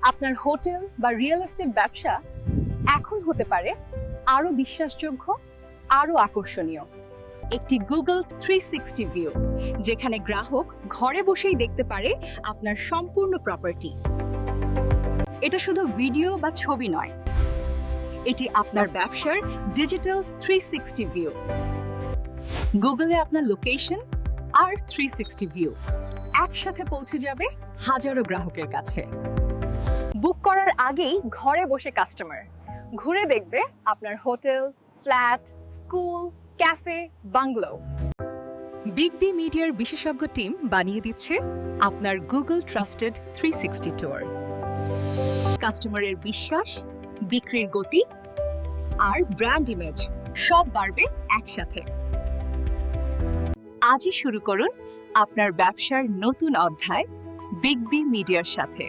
আপনার হোটেল বা real estate ব্যবসা এখন হতে পারে আরো বিশ্বাসযোগ্য, আরো আকর্ষণীয়। একটি গুগল 360 ভিউ, যেখানে গ্রাহক ঘরে বসেই দেখতে পারে আপনার সম্পূর্ণ প্রপার্টি। এটা শুধু ভিডিও বা ছবি নয়, এটি আপনার ব্যবসার ডিজিটাল 360 ভিউ। গুগলে আপনার লোকেশন আর 360 ভিউ একসাথে পৌঁছে যাবে হাজারো গ্রাহকের কাছে। বুক করার আগেই ঘরে বসে কাস্টমার ঘুরে দেখবে আপনার hotel, flat, school, cafe, bungalow. Big B মিডিয়ার বিশেষজ্ঞ টিম বানিয়ে দিচ্ছে আপনার গুগল ট্রাস্টেড 360 ট্যুর। কাস্টমারের বিশ্বাস, বিক্রির গতি আর ব্র্যান্ড ইমেজ সব বাড়বে একসাথে। আজই শুরু করুন আপনার ব্যবসার নতুন অধ্যায় বিগ বি মিডিয়ার সাথে।